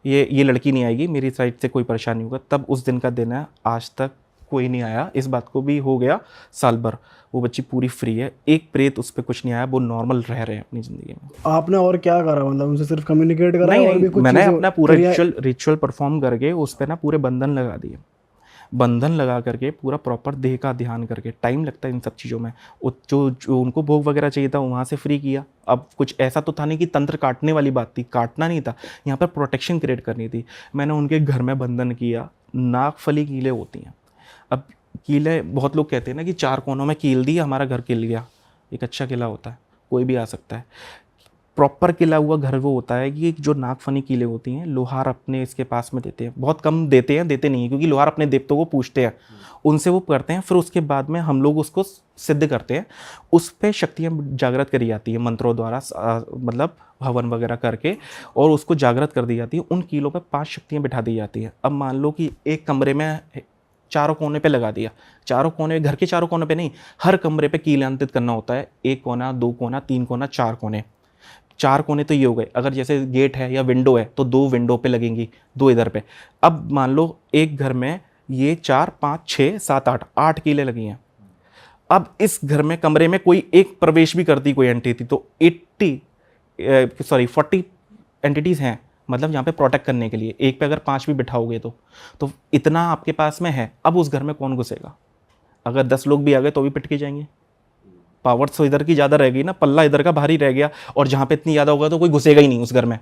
ये लड़की नहीं आएगी, मेरी साइड से कोई परेशानी होगा। तब उस दिन का दिन है, आज तक कोई नहीं आया। इस बात को भी हो गया साल भर, वो बच्ची पूरी फ्री है, एक प्रेत उस पर कुछ नहीं आया, वो नॉर्मल रह रहे हैं अपनी ज़िंदगी में। आपने और क्या करा, मतलब उनसे सिर्फ कम्युनिकेट करा नहीं और भी कुछ मैंने चीजें अपना पूरा क्रिया- रिचुअल परफॉर्म करके उस पर ना पूरे बंधन लगा दिए। बंधन लगा करके पूरा प्रॉपर देह का ध्यान करके, टाइम लगता है इन सब चीज़ों में। जो उनको भोग वगैरह चाहिए था वहाँ से फ्री किया। अब कुछ ऐसा तो था नहीं कि तंत्र काटने वाली बात थी, काटना नहीं था, यहाँ पर प्रोटेक्शन क्रिएट करनी थी। मैंने उनके घर में बंधन किया। नागफली कीलें होती हैं। अब कीले, बहुत लोग कहते हैं ना कि 4 कोनों में कील दी हमारा घर किल गया। एक अच्छा किला होता है, कोई भी आ सकता है। प्रॉपर किला हुआ घर वो होता है कि जो नागफनी कीलें होती हैं, लोहार अपने इसके पास में देते हैं। बहुत कम देते हैं, देते नहीं हैं, क्योंकि लोहार अपने देवताओं को पूछते हैं, उनसे वो करते हैं। फिर उसके बाद में हम लोग उसको सिद्ध करते हैं। उस पर शक्तियाँ जागृत करी जाती है मंत्रों द्वारा, मतलब हवन वगैरह करके, और उसको जागृत कर दी जाती है। उन कीलों पर 5 शक्तियाँ बिठा दी जाती हैं। अब मान लो कि एक कमरे में चारों कोने पे लगा दिया, चारों कोने, घर के चारों कोने पे नहीं, हर कमरे पे कीलांतित करना होता है। 1 कोना, 2 कोना, 3 कोना, 4 कोने। 4 कोने तो ये हो गए। अगर जैसे गेट है या विंडो है तो 2 विंडो पे लगेंगी, 2 इधर पे। अब मान लो एक घर में ये 4, 5, 6, 7, 8 कीलें लगी हैं। अब इस घर में कमरे में कोई एक प्रवेश भी करती कोई एंटिटी, तो 40 एंटिटीज़ हैं, मतलब यहाँ पे प्रोटेक्ट करने के लिए। एक पे अगर 5 भी बिठाओगे तो इतना आपके पास में है। अब उस घर में कौन घुसेगा? अगर 10 लोग भी आ गए तो भी पिट के जाएंगे। पावर तो इधर की ज़्यादा रहेगी ना, पल्ला इधर का भारी रह गया, और जहाँ पे इतनी ज़्यादा होगा तो कोई घुसेगा ही नहीं उस घर में।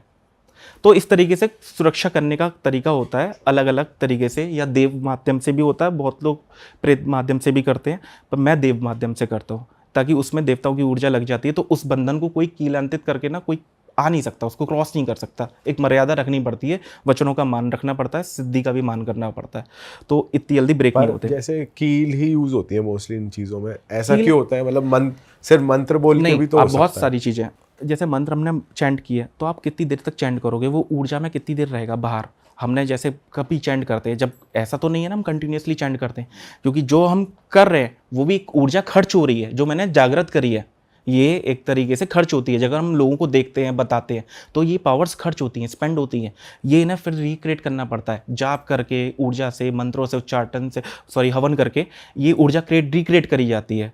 तो इस तरीके से सुरक्षा करने का तरीका होता है अलग अलग तरीके से, या देव माध्यम से भी होता है, बहुत लोग प्रेत माध्यम से भी करते हैं, पर मैं देव माध्यम से करता हूँ, ताकि उसमें देवताओं की ऊर्जा लग जाती है। तो उस बंधन को कोई कीलांतित करके ना कोई आ नहीं सकता, उसको क्रॉस नहीं कर सकता। एक मर्यादा रखनी पड़ती है, वचनों का मान रखना पड़ता है, सिद्धि का भी मान करना पड़ता है, तो इतनी जल्दी ब्रेक नहीं पर होते। जैसे कील ही यूज होती है मोस्टली इन चीजों में, ऐसा कील- क्यों होता है? मतलब सिर्फ मंत्र बोल के नहीं, भी तो आप हो बहुत सकता है। सारी चीज़ें, जैसे मंत्र हमने चैंट किए तो आप कितनी देर तक चैंट करोगे, वो ऊर्जा में कितनी देर रहेगा बाहर। हमने जैसे कभी चैंट करते हैं, जब ऐसा तो नहीं है ना हम कंटिन्यूसली चैंट करते हैं, क्योंकि जो हम कर रहे हैं वो भी एक ऊर्जा खर्च हो रही है, जो मैंने जागृत करी है, ये एक तरीके से खर्च होती है। जब हम लोगों को देखते हैं, बताते हैं, तो ये पावर्स खर्च होती हैं, स्पेंड होती हैं। ये ना फिर रिक्रिएट करना पड़ता है, जाप करके, ऊर्जा से, मंत्रों से, उच्चाटन से, हवन करके ये ऊर्जा रिक्रिएट करी जाती है।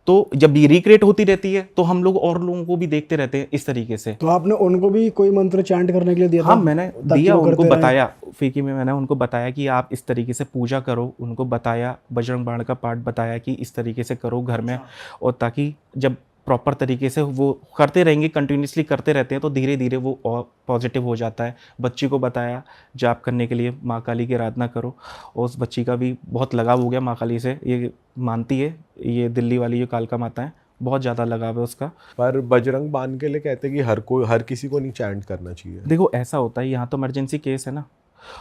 तो जब ये रिक्रिएट होती रहती है तो हम लोग और लोगों को भी देखते रहते हैं इस तरीके से। तो आपने उनको भी कोई मंत्र चैंट करने के लिए दिया था? हाँ, मैंने ताकि दिया, वो उनको करते रहें? बताया फीकी में, मैंने उनको बताया कि आप इस तरीके से पूजा करो, उनको बताया, बजरंग बाण का पाठ बताया कि इस तरीके से करो घर में, और ताकि जब प्रॉपर तरीके से वो करते रहेंगे, कंटिन्यूसली करते रहते हैं, तो धीरे धीरे वो और पॉजिटिव हो जाता है। बच्ची को बताया जाप करने के लिए, माँ काली की आराधना करो, और उस बच्ची का भी बहुत लगाव हो गया माँ काली से। ये मानती है, ये दिल्ली वाली जो कालका माता है, बहुत ज़्यादा लगाव है उसका। पर बजरंग बाण के लिए कहते हैं कि हर किसी को नहीं चैंट करना चाहिए। देखो ऐसा होता है, यहाँ तो इमरजेंसी केस है ना,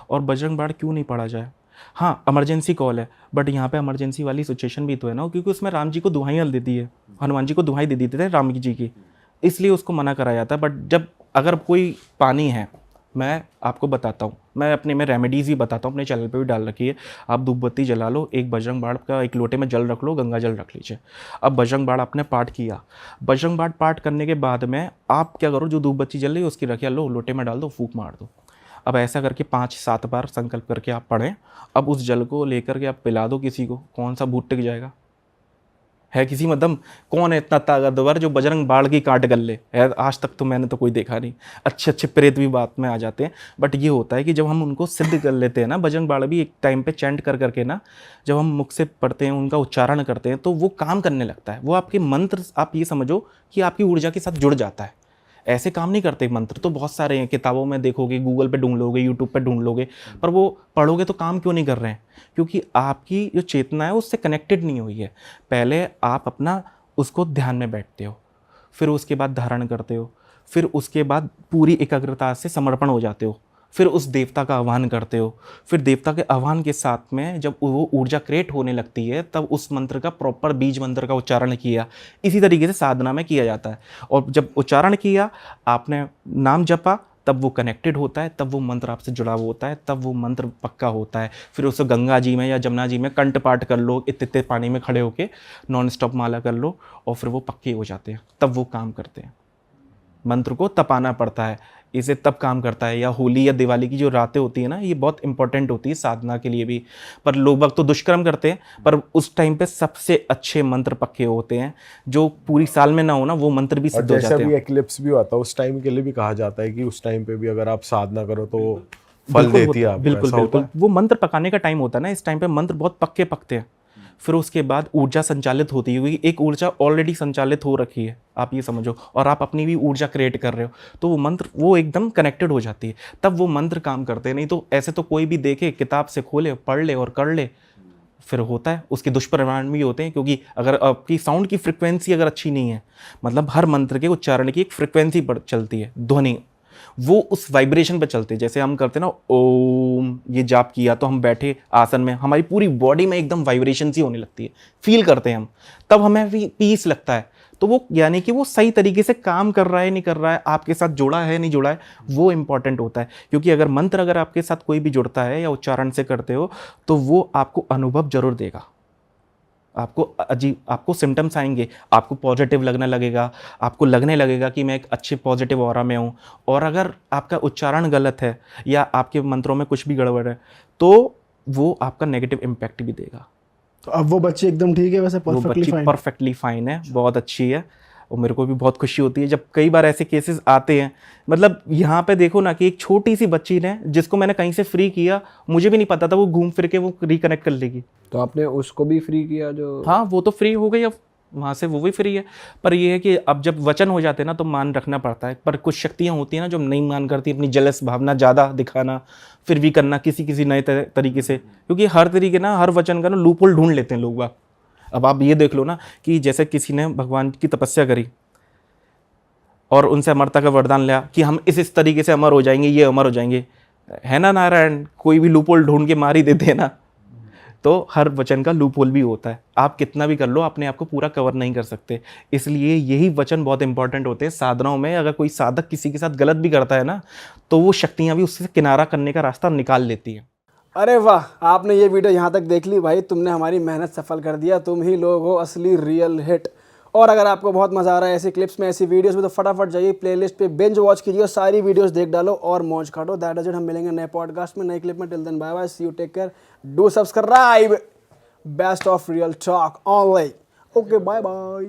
और बजरंग बाण क्यों नहीं पढ़ा जाए? हाँ, इमरजेंसी कॉल है, बट यहाँ पे इमरजेंसी वाली सिचुएशन भी तो है ना, क्योंकि उसमें राम जी को दुहाई दे दी है, हनुमान जी को दुहाई दे दी थी राम जी की, इसलिए उसको मना करा जाता है। बट जब अगर कोई पानी है, मैं आपको बताता हूँ, मैं अपने में रेमेडीज़ ही बताता हूँ, अपने चैनल पे भी डाल रखी है। आप धूप बत्ती जला लो, एक बजरंग बाण का एक लोटे में जल रख लो, गंगा जल रख लीजिए। अब बजरंग बाण आपने पाठ किया, बजरंग बाण पाठ करने के बाद में आप क्या करो, जो धूप बत्ती जल रही है उसकी रखिया लो, लोटे में डाल दो, फूंक मार दो। अब ऐसा करके 5-7 बार संकल्प करके आप पढ़ें। अब उस जल को लेकर के आप पिला दो किसी को, कौन सा भूत टिक जाएगा? है किसी मतलब कौन है इतना ताकतवर जो बजरंग बाण की काट कर ले? है, आज तक तो मैंने तो कोई देखा नहीं। अच्छे अच्छे प्रेत भी बात में आ जाते हैं, बट ये होता है कि जब हम उनको सिद्ध कर लेते हैं ना, बजरंग बाण भी एक टाइम पे चैंट कर करके ना, जब हम मुख से पढ़ते हैं, उनका उच्चारण करते हैं, तो वो काम करने लगता है। वो आपके मंत्र, आप ये समझो कि आपकी ऊर्जा के साथ जुड़ जाता है। ऐसे काम नहीं करते मंत्र, तो बहुत सारे हैं, किताबों में देखोगे, गूगल पे ढूंढ लोगे, यूट्यूब पे ढूंढ लोगे, पर वो पढ़ोगे तो काम क्यों नहीं कर रहे हैं? क्योंकि आपकी जो चेतना है उससे कनेक्टेड नहीं हुई है। पहले आप अपना उसको ध्यान में बैठते हो, फिर उसके बाद धारण करते हो, फिर उसके बाद पूरी एकाग्रता से समर्पण हो जाते हो, फिर उस देवता का आह्वान करते हो, फिर देवता के आह्वान के साथ में जब वो ऊर्जा क्रिएट होने लगती है, तब उस मंत्र का प्रॉपर बीज मंत्र का उच्चारण किया। इसी तरीके से साधना में किया जाता है, और जब उच्चारण किया, आपने नाम जपा, तब वो कनेक्टेड होता है, तब वो मंत्र आपसे जुड़ा हुआ होता है, तब वो मंत्र पक्का होता है। फिर उसे गंगा जी में या जमुना जी में कंठ पाठ कर लो, इतने पानी में खड़े होके नॉन स्टॉप माला कर लो, और फिर वो पक्के हो जाते हैं, तब वो काम करते हैं। मंत्र को तपाना पड़ता है, इसे तब काम करता है। या होली या दिवाली की जो रातें होती है ना, ये बहुत इंपॉर्टेंट होती है साधना के लिए भी। पर लोग वक्त तो दुष्कर्म करते हैं, पर उस टाइम पे सबसे अच्छे मंत्र पक्के होते हैं, जो पूरी साल में ना हो ना, वो मंत्र भी और सिद्ध हो जैसा जाते भी हैं। एक्लिप्स भी होता है उस टाइम के लिए भी कहा जाता है कि उस टाइम पे भी अगर आप साधना करो तो फल बिल्कुल देती है होता- आपको, बिल्कुल ऐसा होता बिल्कुल। वो मंत्र पकाने का टाइम होता है ना, इस टाइम पे मंत्र बहुत पक्के पकते हैं। फिर उसके बाद ऊर्जा संचालित होती है, क्योंकि एक ऊर्जा ऑलरेडी संचालित हो रखी है, आप ये समझो, और आप अपनी भी ऊर्जा क्रिएट कर रहे हो, तो वो मंत्र वो एकदम कनेक्टेड हो जाती है, तब वो मंत्र काम करते हैं। नहीं तो ऐसे तो कोई भी देखे, किताब से खोले, पढ़ ले और कर ले, फिर होता है उसके दुष्परिणाम भी होते हैं। क्योंकि अगर आपकी साउंड की फ्रिक्वेंसी अगर अच्छी नहीं है, मतलब हर मंत्र के उच्चारण की एक फ्रिक्वेंसी पर चलती है, ध्वनि, वो उस वाइब्रेशन पर चलते हैं। जैसे हम करते हैं ना ओम, ये जाप किया तो हम बैठे आसन में, हमारी पूरी बॉडी में एकदम वाइब्रेशन सी होने लगती है, फील करते हैं हम, तब हमें भी पीस लगता है। तो वो यानी कि वो सही तरीके से काम कर रहा है नहीं कर रहा है, आपके साथ जुड़ा है नहीं जुड़ा है, वो इंपॉर्टेंट होता है। क्योंकि अगर मंत्र अगर आपके साथ कोई भी जुड़ता है या उच्चारण से करते हो, तो वो आपको अनुभव जरूर देगा, आपको अजीब, आपको सिम्टम्स आएंगे, आपको पॉजिटिव लगने लगेगा, आपको लगने लगेगा कि मैं एक अच्छे पॉजिटिव ऑरा में हूँ। और अगर आपका उच्चारण गलत है या आपके मंत्रों में कुछ भी गड़बड़ है, तो वो आपका नेगेटिव इम्पैक्ट भी देगा। तो अब वो बच्ची एकदम ठीक है वैसे, वो परफेक्टली बच्ची फाइन? परफेक्टली फाइन है, बहुत अच्छी है। और मेरे को भी बहुत खुशी होती है जब कई बार ऐसे केसेस आते हैं। मतलब यहाँ पे देखो ना कि एक छोटी सी बच्ची ने, जिसको मैंने कहीं से फ्री किया, मुझे भी नहीं पता था, वो घूम फिर के वो रिकनेक्ट कर लेगी। तो आपने उसको भी फ्री किया जो? हाँ, वो तो फ्री हो गई, अब वहाँ से वो भी फ्री है। पर ये है कि अब जब वचन हो जाते हैं ना, तो मान रखना पड़ता है। पर कुछ शक्तियाँ होती हैं ना जो नहीं मान करती, अपनी जलस भावना ज़्यादा दिखाना, फिर भी करना किसी किसी नए तरीके से। क्योंकि हर तरीके ना, हर वचन का ना लूपहोल ढूंढ लेते हैं लोग बाग। अब आप ये देख लो ना कि जैसे किसी ने भगवान की तपस्या करी और उनसे अमरता का वरदान लिया कि हम इस तरीके से अमर हो जाएंगे, ये अमर हो जाएंगे, है ना नारायण, कोई भी लूपहोल ढूंढ के मार ही देते हैं ना। तो हर वचन का लूपहोल भी होता है, आप कितना भी कर लो अपने आप को पूरा कवर नहीं कर सकते। इसलिए यही वचन बहुत इंपॉर्टेंट होते हैं साधनाओं में। अगर कोई साधक किसी के साथ गलत भी करता है ना, तो वो शक्तियाँ भी उससे किनारा करने का रास्ता निकाल लेती हैं। अरे वाह, आपने ये वीडियो यहाँ तक देख ली भाई, तुमने हमारी मेहनत सफल कर दिया। तुम ही लोग हो असली रियल हिट। और अगर आपको बहुत मज़ा आ रहा है ऐसी क्लिप्स में, ऐसी वीडियोस में, तो फटाफट जाइए प्लेलिस्ट पे, बिंज वॉच कीजिए और सारी वीडियोस देख डालो और मौज काटो। That is it. हम मिलेंगे नए पॉडकास्ट में, नई क्लिप में। Till then bye bye, see you, take care, do subscribe. Best of real talk online. Okay, bye bye.